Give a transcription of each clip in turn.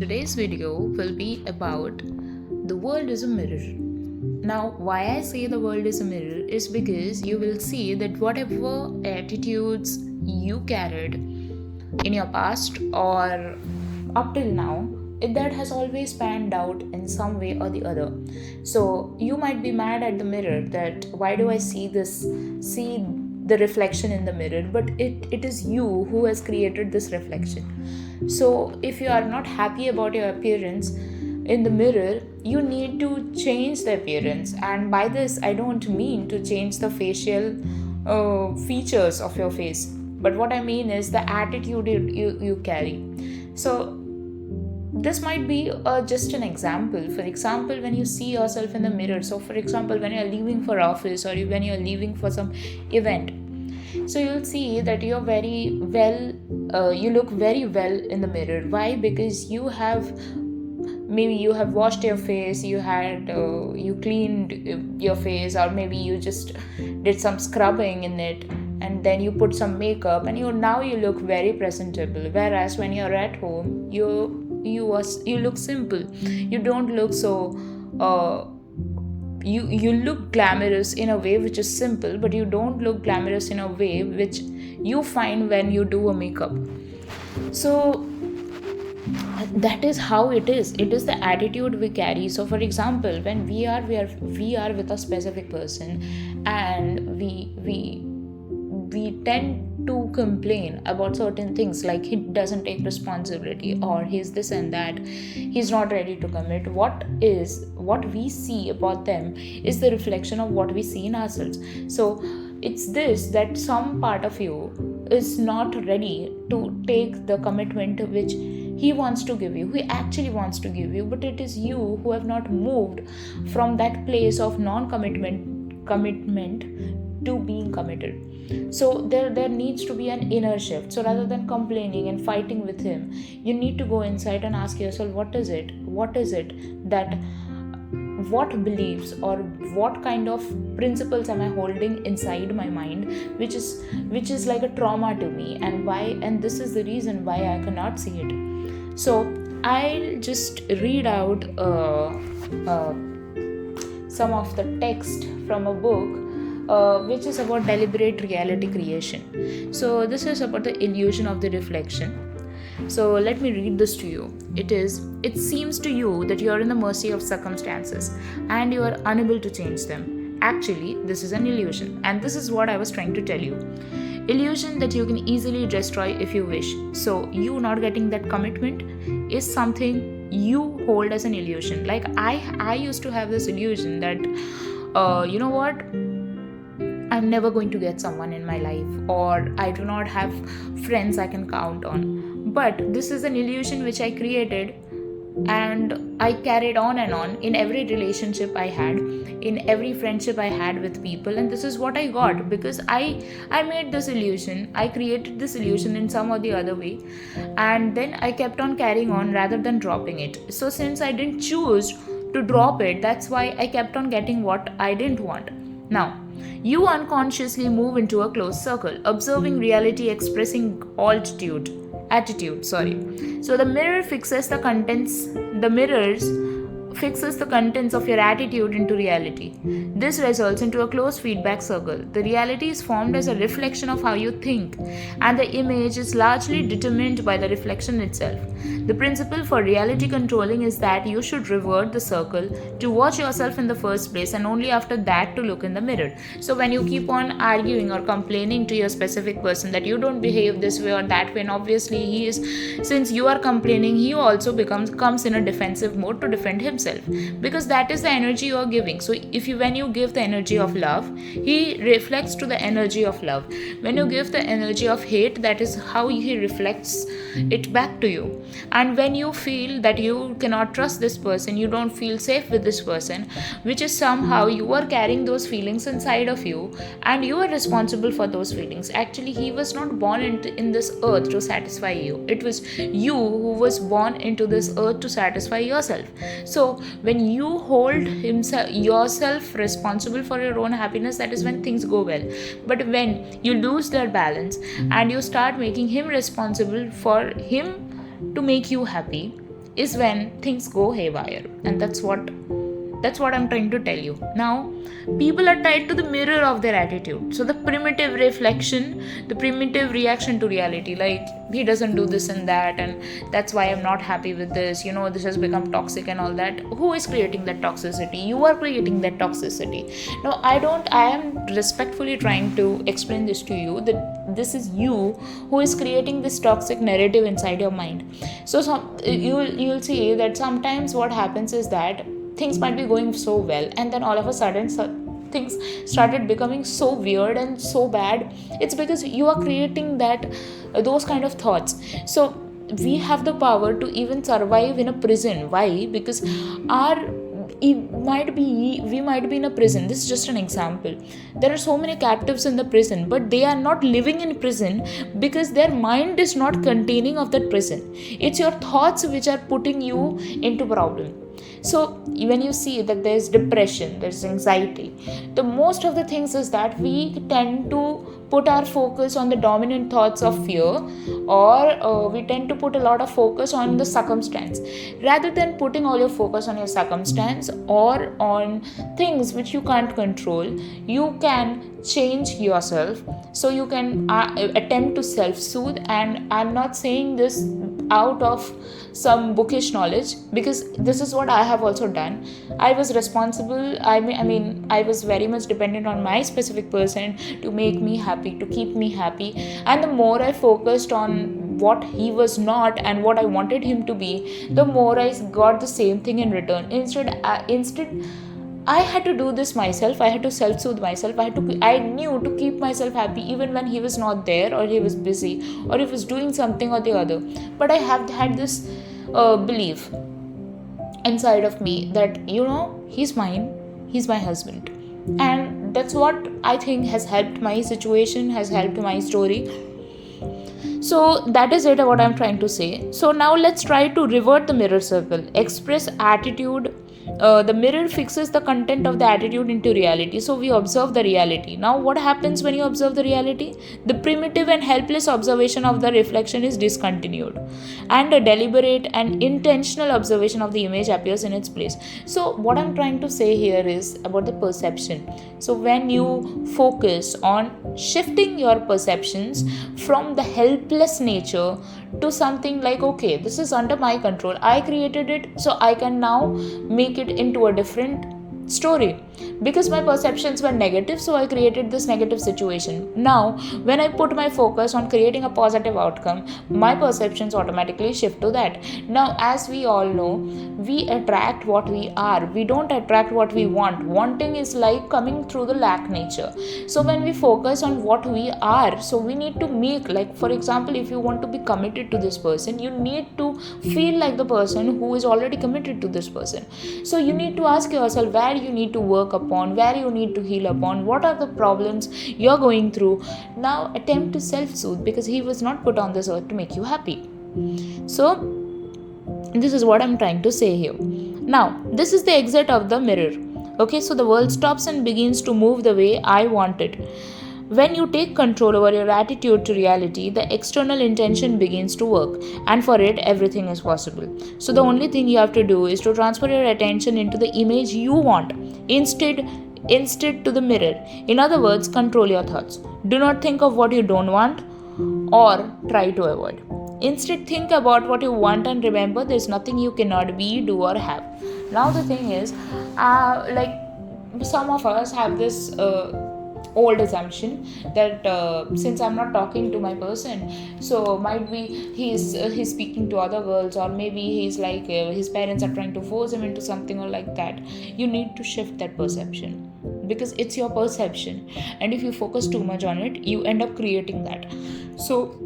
Today's video will be about the world is a mirror. Now, why I say the world is a mirror is because you will see that whatever attitudes you carried in your past or up till now, that has always panned out in some way or the other. So you might be mad at the mirror that why do I see the reflection in the mirror, but it is you who has created this reflection. So if you are not happy about your appearance in the mirror, you need to change the appearance. And by this I don't mean to change the facial features of your face, but what I mean is the attitude you carry. So this might be just an example. For example, when you see yourself in the mirror, so for example when you're leaving for office or when you're leaving for some event, so you'll see that you're very well, you look very well in the mirror. Why? Because maybe you have washed your face, you cleaned your face, or maybe you just did some scrubbing in it, and then you put some makeup, and you look very presentable. Whereas when you're at home, you look simple. You don't look so you look glamorous in a way which is simple, but you don't look glamorous in a way which you find when you do a makeup. So that is how it is. It is the attitude we carry. So for example, when we are with a specific person, and we tend to complain about certain things, like he doesn't take responsibility, or he's this and that, he's not ready to commit. What we see about them is the reflection of what we see in ourselves. So it's this, that some part of you is not ready to take the commitment which he wants to give you, he actually wants to give you, but it is you who have not moved from that place of commitment to being committed. So there needs to be an inner shift. So rather than complaining and fighting with him, you need to go inside and ask yourself, what is it that, what beliefs or what kind of principles am I holding inside my mind, which is like a trauma to me, and this is the reason why I cannot see it. So I'll just read out some of the text from a book which is about deliberate reality creation. So this is about the illusion of the reflection. So let me read this to you. It seems to you that you are in the mercy of circumstances and you are unable to change them. Actually, this is an illusion, and this is what I was trying to tell you. Illusion that you can easily destroy if you wish. So you not getting that commitment is something you hold as an illusion. Like I used to have this illusion that you know what, I'm never going to get someone in my life, or I do not have friends I can count on. But this is an illusion which I created, and I carried on and on in every relationship I had, in every friendship I had with people, and this is what I got because I made this illusion, I created this illusion in some or the other way, and then I kept on carrying on rather than dropping it. So since I didn't choose to drop it, that's why I kept on getting what I didn't want. Now, you unconsciously move into a closed circle, observing reality, expressing attitude. So the mirrors fixes the contents of your attitude into reality. This results into a closed feedback circle. The reality is formed as a reflection of how you think, and the image is largely determined by the reflection itself. The principle for reality controlling is that you should revert the circle to watch yourself in the first place, and only after that to look in the mirror. So when you keep on arguing or complaining to your specific person that you don't behave this way or that way, and obviously since you are complaining, he also comes in a defensive mode to defend himself, because that is the energy you are giving. So when you give the energy of love, he reflects to the energy of love. When you give the energy of hate, that is how he reflects it back to you. And when you feel that you cannot trust this person, you don't feel safe with this person, which is somehow you are carrying those feelings inside of you, and you are responsible for those feelings. Actually, he was not born in this earth to satisfy you. It was you who was born into this earth to satisfy yourself. So when you hold yourself responsible for your own happiness, that is when things go well. But when you lose their balance and you start making him responsible for him to make you happy, is when things go haywire. And that's what I'm trying to tell you. Now, people are tied to the mirror of their attitude. So the primitive reflection, the primitive reaction to reality, like he doesn't do this and that, and that's why I'm not happy with this. This has become toxic and all that. Who is creating that toxicity? You are creating that toxicity. Now, I am respectfully trying to explain this to you, that this is you who is creating this toxic narrative inside your mind. So you'll see that sometimes what happens is that things might be going so well, and then all of a sudden things started becoming so weird and so bad. It's because you are creating those kind of thoughts. So we have the power to even survive in a prison. Why? Because we might be in a prison. This is just an example. There are so many captives in the prison, but they are not living in prison because their mind is not containing of that prison. It's your thoughts which are putting you into problem. So when you see that there's depression, there's anxiety, the most of the things is that we tend to put our focus on the dominant thoughts of fear, or we tend to put a lot of focus on the circumstance, rather than putting all your focus on your circumstance or on things which you can't control. You can change yourself. So you can attempt to self-soothe. And I'm not saying this out of some bookish knowledge, because this is what I have also done. I was responsible. I was very much dependent on my specific person to make me happy, to keep me happy. And the more I focused on what he was not and what I wanted him to be, the more I got the same thing in return. Instead I had to do this myself. I had to self-soothe myself. I knew to keep myself happy even when he was not there, or he was busy, or he was doing something or the other. But I have had this belief inside of me that, he's mine, he's my husband. And that's what I think has helped my situation, has helped my story. So that is it, what I'm trying to say. So now let's try to revert the mirror circle. Express attitude. The mirror fixes the content of the attitude into reality. So we observe the reality. Now what happens when you observe the reality? The primitive and helpless observation of the reflection is discontinued, and a deliberate and intentional observation of the image appears in its place. So what I'm trying to say here is about the perception. So when you focus on shifting your perceptions from the helpless nature to something like, okay, this is under my control, I created it, so I can now make it into a different story. Because my perceptions were negative, so I created this negative situation. Now when I put my focus on creating a positive outcome, my perceptions automatically shift to that. Now, as we all know, we attract what we are, we don't attract what we want. Wanting is like coming through the lack nature. So when we focus on what we are, so we need to make, like for example, if you want to be committed to this person, you need to feel like the person who is already committed to this person. So you need to ask yourself where you need to work upon, where you need to heal upon, what are the problems you're going through. Now attempt to self-soothe, because he was not put on this earth to make you happy. So this is what I'm trying to say here. Now this is the exit of the mirror. Okay, so the world stops and begins to move the way I want it. When you take control over your attitude to reality, the external intention begins to work, and for it, everything is possible. So the only thing you have to do is to transfer your attention into the image you want, instead to the mirror. In other words, control your thoughts. Do not think of what you don't want or try to avoid. Instead, think about what you want, and remember, there's nothing you cannot be, do, or have. Now the thing is, like some of us have this old assumption that since I'm not talking to my person, so might be he's speaking to other girls, or maybe he's like his parents are trying to force him into something or like that. You need to shift that perception, because it's your perception, and if you focus too much on it, you end up creating that. So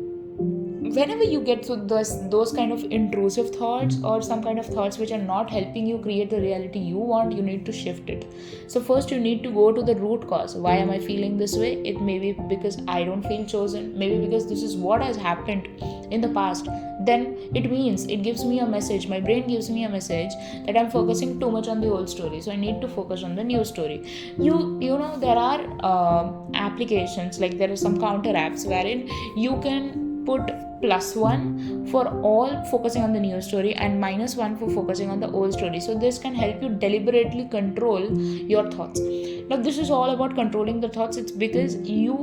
whenever you get to those kind of intrusive thoughts, or some kind of thoughts which are not helping you create the reality you want, you need to shift it. So first you need to go to the root cause. Why am I feeling this way? It may be because I don't feel chosen, maybe because this is what has happened in the past. Then it means, it gives me a message, my brain gives me a message that I'm focusing too much on the old story, so I need to focus on the new story. You know, there are applications, like there are some counter apps wherein you can put +1 for all focusing on the new story and -1 for focusing on the old story. So this can help you deliberately control your thoughts. Now this is all about controlling the thoughts. It's because you,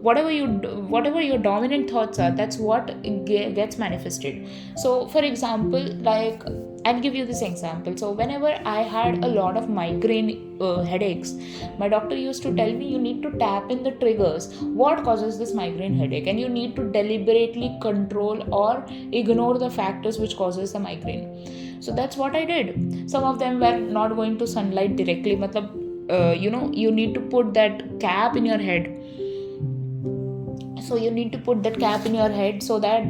whatever your dominant thoughts are, that's what gets manifested. So for example, like, I'll give you this example. So whenever I had a lot of migraine headaches, my doctor used to tell me, you need to tap in the triggers, what causes this migraine headache, and you need to deliberately control or ignore the factors which causes the migraine. So that's what I did. Some of them were not going to sunlight directly, matlab, you need to put that cap in your head. So you need to put that cap in your head so that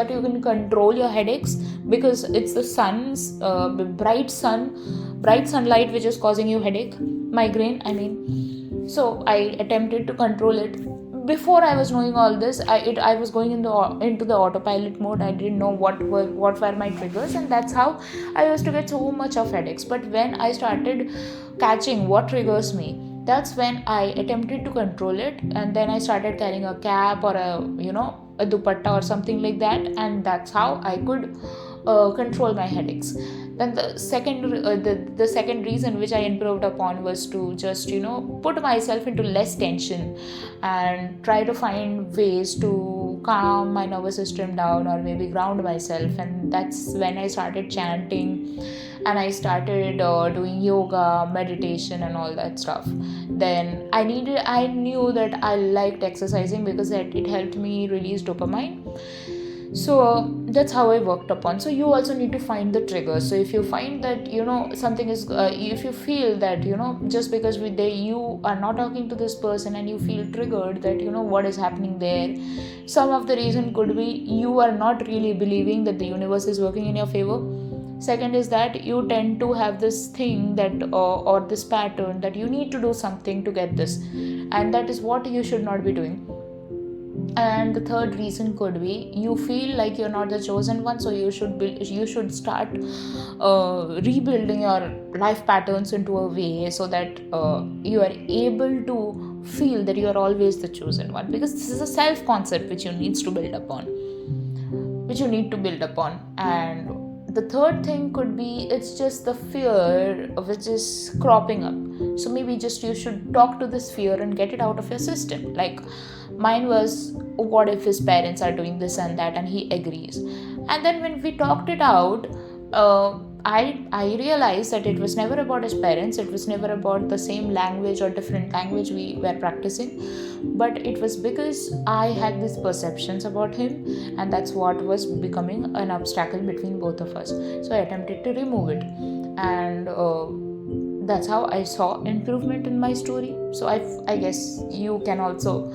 you can control your headaches, because it's the sun's bright sunlight which is causing you headache, migraine, I mean. So I attempted to control it. Before I was knowing all this, I was going into the autopilot mode. I didn't know what were my triggers, and that's how I used to get so much of headaches. But when I started catching what triggers me, that's when I attempted to control it, and then I started carrying a cap or a dupatta or something like that, and that's how I could control my headaches. Then the second reason which I improved upon was to just put myself into less tension and try to find ways to calm my nervous system down or maybe ground myself. And that's when I started chanting, and I started doing yoga, meditation, and all that stuff. Then I knew that I liked exercising because it helped me release dopamine. So that's how I worked upon. So you also need to find the triggers. So if you find that something is if you feel that just because you are not talking to this person and you feel triggered, that what is happening there, some of the reason could be you are not really believing that the universe is working in your favor. Second is that you tend to have this thing that or this pattern that you need to do something to get this, and that is what you should not be doing. And the third reason could be you feel like you're not the chosen one, so you should start rebuilding your life patterns into a way so that you are able to feel that you are always the chosen one, because this is a self concept which you need to build upon. And the third thing could be it's just the fear which is cropping up. So maybe just you should talk to this fear and get it out of your system. Like mine was, what if his parents are doing this and that and he agrees? And then when we talked it out, I realized that it was never about his parents, it was never about the same language or different language we were practicing, but it was because I had these perceptions about him, and that's what was becoming an obstacle between both of us. So I attempted to remove it, and that's how I saw improvement in my story. So I guess you can also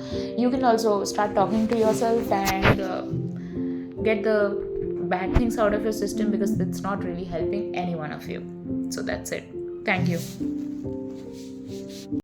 start talking to yourself and get the bad things out of your system, because it's not really helping any one of you. So that's it. Thank you.